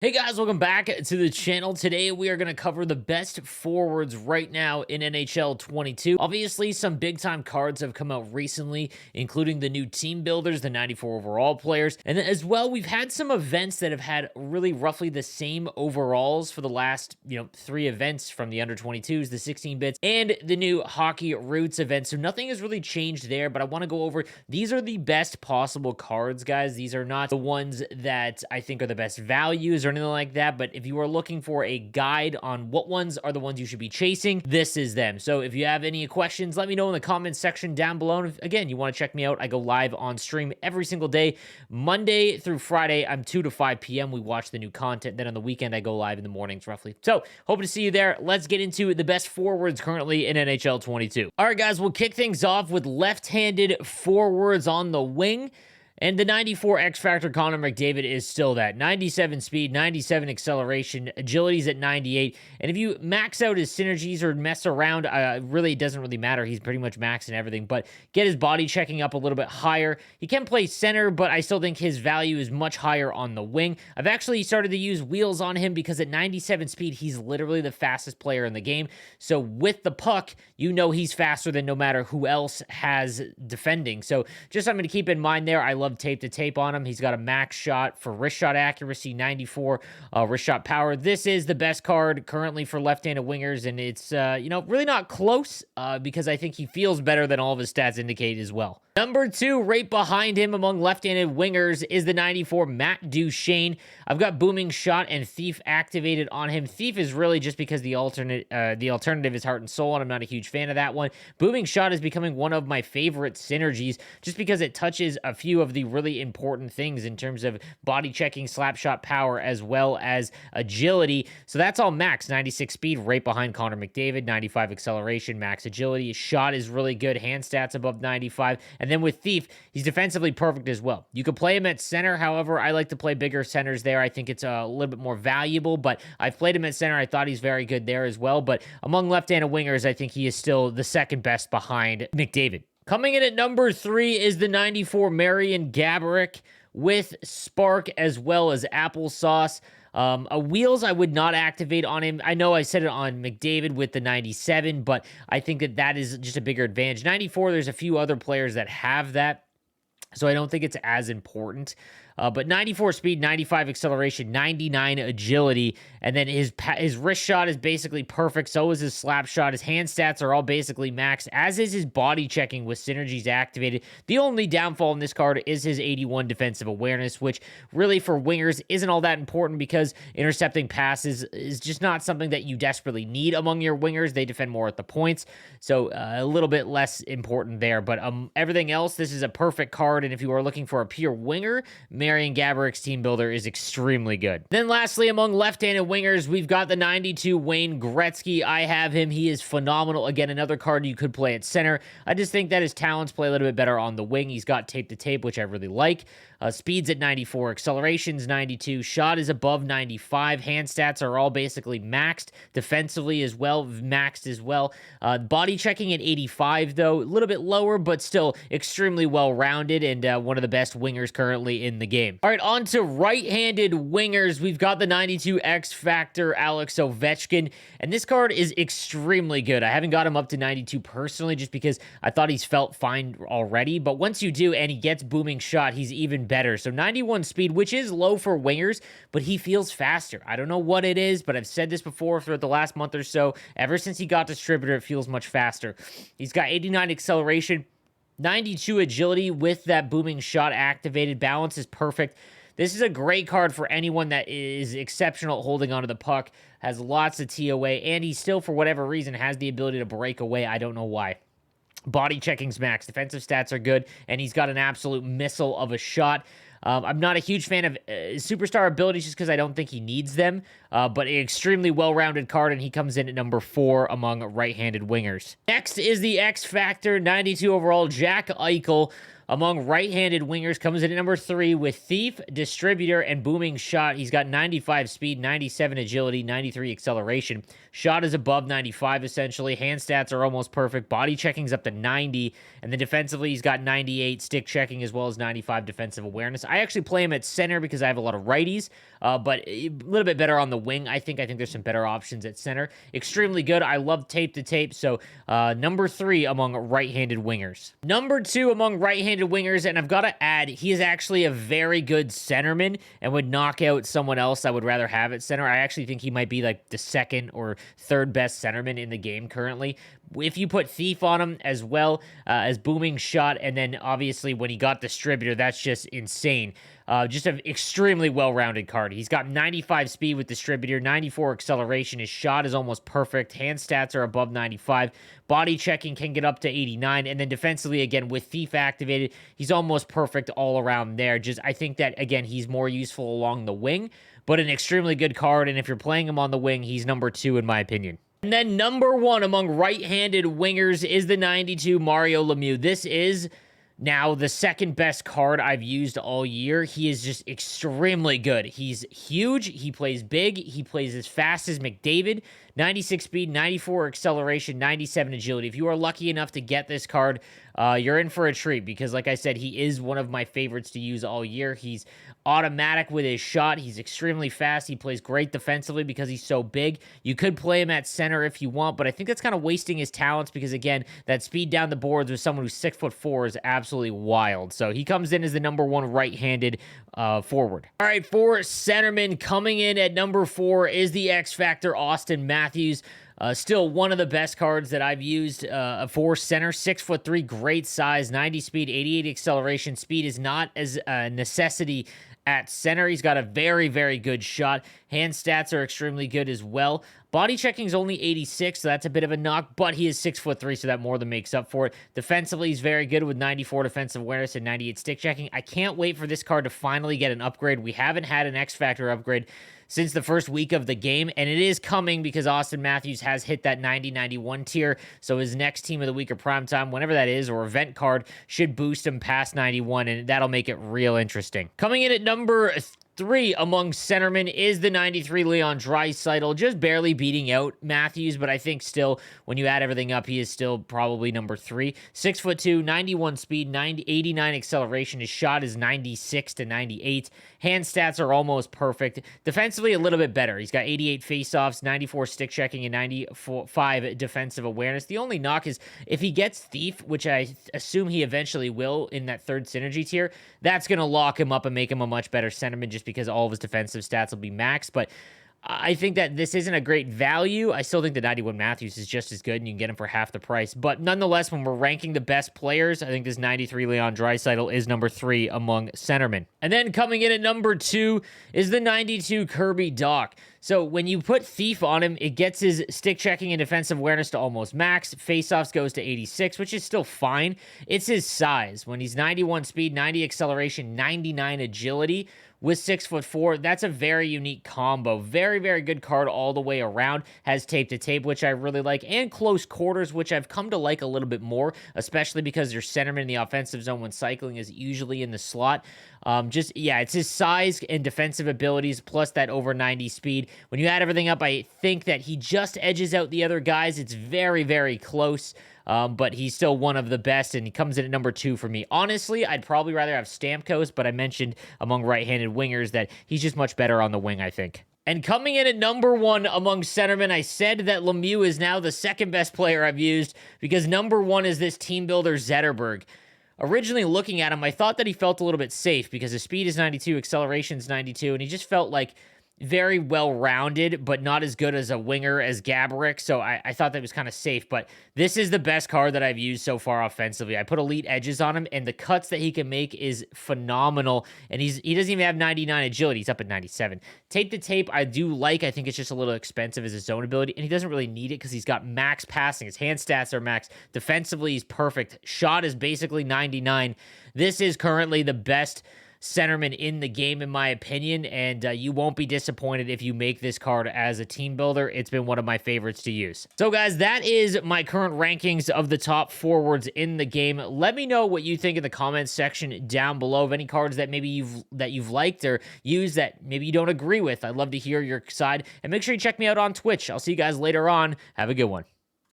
Hey guys, welcome back to the channel. Today we are going to cover the best forwards right now in NHL 22. Obviously, some big time cards have come out recently, including the new team builders, the 94 overall players, and then as well, we've had some events that have had really roughly the same overalls for the last, 3 events from the under 22s, the 16 bits, and the new hockey roots event. So nothing has really changed there, but I want to go over these are the best possible cards, guys. These are not the ones that I think are the best values or anything like that, but if you are looking for a guide on what ones are the ones you should be chasing, this is them. So if you have any questions, let me know in the comments section down below. And if, again, you want to check me out, I go live on stream every single day, Monday through Friday. I'm 2 to 5 p.m. We watch the new content. Then on the weekend, I go live in the mornings roughly. So hope to see you there. Let's get into the best forwards currently in NHL 22. All right, guys, we'll kick things off with left-handed forwards on the wing. And the 94 X Factor Connor McDavid is still that. 97 speed, 97 acceleration, agility's at 98. And if you max out his synergies or mess around, really, it doesn't really matter. He's pretty much maxing everything. But get his body checking up a little bit higher. He can play center, but I still think his value is much higher on the wing. I've actually started to use wheels on him because at 97 speed, he's literally the fastest player in the game. So with the puck, you know he's faster than no matter who else has defending. So just something to keep in mind there. I love tape to tape on him. He's got a max shot for wrist shot accuracy, 94 wrist shot power. This is the best card currently for left-handed wingers, and it's really not close because I think he feels better than all of his stats indicate as well. Number 2, right behind him among left-handed wingers is the 94 Matt Duchene. I've got Booming Shot and Thief activated on him. Thief is really just because the alternative is Heart and Soul, and I'm not a huge fan of that one. Booming Shot is becoming one of my favorite synergies just because it touches a few of the really important things in terms of body checking, slap shot power, as well as agility. So that's all max. 96 speed right behind Connor McDavid, 95 acceleration, max agility. His shot is really good, hand stats above 95. And then with Thief, he's defensively perfect as well. You could play him at center. However, I like to play bigger centers there. I think it's a little bit more valuable, but I've played him at center. I thought he's very good there as well. But among left-handed wingers, I think he is still the second best behind McDavid. Coming in at number 3 is the 94 MARIAN GABORIK with Spark as well as Applesauce. Wheels I would not activate on him. I know I said it on McDavid with the 97, but I think that is just a bigger advantage. 94, there's a few other players that have that, so I don't think it's as important. But 94 speed, 95 acceleration, 99 agility, and then his wrist shot is basically perfect. So is his slap shot. His hand stats are all basically maxed, as is his body checking with synergies activated. The only downfall in this card is his 81 defensive awareness, which really for wingers isn't all that important because intercepting passes is just not something that you desperately need among your wingers. They defend more at the points, so a little bit less important there. But everything else, this is a perfect card, and if you are looking for a pure winger, MARIAN GABORIK's team builder is extremely good. Then lastly, among left-handed wingers, we've got the 92 Wayne Gretzky. I have him. He is phenomenal. Again, another card you could play at center. I just think that his talents play a little bit better on the wing. He's got tape to tape, which I really like. Speed's at 94, acceleration's 92, shot is above 95, hand stats are all basically maxed, defensively as well, maxed as well. Body checking at 85, though, a little bit lower, but still extremely well-rounded and one of the best wingers currently in the game. All right, on to right-handed wingers. We've got the 92 X Factor Alex Ovechkin, and this card is extremely good. I haven't got him up to 92 personally just because I thought he's felt fine already, but once you do and he gets Booming Shot, he's even better. So 91 speed, which is low for wingers, but he feels faster. I don't know what it is, but I've said this before throughout the last month or so. Ever since he got distributor, it feels much faster. He's got 89 acceleration, 92 agility with that Booming Shot activated. Balance is perfect. This is a great card for anyone that is exceptional at holding onto the puck, has lots of TOA, and he still, for whatever reason, has the ability to break away. I don't know why. Body checking's max. Defensive stats are good, and he's got an absolute missile of a shot. I'm not a huge fan of superstar abilities just because I don't think he needs them, but an extremely well-rounded card, and he comes in at number 4 among right-handed wingers. Next is the X Factor 92 overall Jack Eichel. Among right-handed wingers, comes in at number 3 with Thief, Distributor, and Booming Shot. He's got 95 speed, 97 agility, 93 acceleration. Shot is above 95, essentially. Hand stats are almost perfect. Body checking's up to 90. And then defensively, he's got 98 stick checking as well as 95 defensive awareness. I actually play him at center because I have a lot of righties, but a little bit better on the wing. I think there's some better options at center. Extremely good. I love tape to tape. So number 3 among right-handed wingers. Number 2 among right-handed wingers, and I've got to add, he is actually a very good centerman and would knock out someone else I would rather have at center. I actually think he might be like the 2nd or 3rd best centerman in the game currently. If you put Thief on him as well as Booming Shot, and then obviously when he got Distributor, that's just insane. Just an extremely well-rounded card. He's got 95 speed with Distributor, 94 acceleration. His shot is almost perfect. Hand stats are above 95. Body checking can get up to 89. And then defensively, again, with Thief activated, he's almost perfect all around there. Just, I think that, again, he's more useful along the wing, but an extremely good card. And if you're playing him on the wing, he's number 2 in my opinion. And then number 1 among right-handed wingers is the 92 Mario Lemieux. This is now the 2nd best card I've used all year. He is just extremely good. He's huge. He plays big. He plays as fast as McDavid. 96 speed, 94 acceleration, 97 agility. If you are lucky enough to get this card, you're in for a treat because, like I said, he is one of my favorites to use all year. He's automatic with his shot. He's extremely fast. He plays great defensively because he's so big. You could play him at center if you want, but I think that's kind of wasting his talents because, again, that speed down the boards with someone who's 6'4" is absolutely wild. So he comes in as the number 1 right-handed forward. All right, for centerman, coming in at number 4 is the X Factor, Auston Matthews. Still one of the best cards that I've used for center. 6'3", great size, 90 speed, 88 acceleration. Speed is not as a necessity at center. He's got a very, very good shot. Hand stats are extremely good as well. Body checking is only 86, so that's a bit of a knock, but he is 6'3", so that more than makes up for it. Defensively, he's very good with 94 defensive awareness and 98 stick checking. I can't wait for this card to finally get an upgrade. We haven't had an X Factor upgrade since the first week of the game, and it is coming because Auston Matthews has hit that 90-91 tier, so his next team of the week or primetime, whenever that is, or event card, should boost him past 91, and that'll make it real interesting. Coming in at number 3 among centermen is the 93 Leon Draisaitl, just barely beating out Matthews, but I think still, when you add everything up, he is still probably number 3. 6'2", 91 speed, 89 acceleration. His shot is 96 to 98. Hand stats are almost perfect. Defensively, a little bit better. He's got 88 faceoffs, 94 stick checking, and 95 defensive awareness. The only knock is if he gets Thief, which I assume he eventually will in that 3rd synergy tier, that's going to lock him up and make him a much better centerman just because all of his defensive stats will be maxed. But I think that this isn't a great value. I still think the 91 Matthews is just as good, and you can get him for half the price. But nonetheless, when we're ranking the best players, I think this 93 Leon Draisaitl is number 3 among centermen. And then coming in at number 2 is the 92 Kirby Dach. So when you put Thief on him, it gets his stick checking and defensive awareness to almost max. Faceoffs goes to 86, which is still fine. It's his size. When he's 91 speed, 90 acceleration, 99 agility, with 6'4", that's a very unique combo. Very, very good card all the way around. Has tape to tape, which I really like, and close quarters, which I've come to like a little bit more, especially because your centerman in the offensive zone when cycling is usually in the slot. It's his size and defensive abilities plus that over 90 speed. When you add everything up, I think that he just edges out the other guys. It's very, very close. But he's still one of the best, and he comes in at number 2 for me. Honestly, I'd probably rather have Stamkos, but I mentioned among right-handed wingers that he's just much better on the wing, I think. And coming in at number 1 among centermen, I said that Lemieux is now the 2nd best player I've used because number 1 is this team builder ZETTERBERG. Originally looking at him, I thought that he felt a little bit safe because his speed is 92, acceleration is 92, and he just felt like very well-rounded, but not as good as a winger as GABORIK, so I thought that was kind of safe, but this is the best card that I've used so far offensively. I put elite edges on him, and the cuts that he can make is phenomenal, and he doesn't even have 99 agility. He's up at 97. Tape to tape, I do like. I think it's just a little expensive as a zone ability, and he doesn't really need it because he's got max passing. His hand stats are max. Defensively, he's perfect. Shot is basically 99. This is currently the best centerman in the game, in my opinion, and you won't be disappointed if you make this card as a team builder. It's been one of my favorites to use. So guys, that is my current rankings of the top forwards in the game. Let me know what you think in the comments section down below of any cards that maybe you've liked or used that maybe you don't agree with. I'd love to hear your side, and make sure you check me out on Twitch. I'll see you guys later on. Have a good one.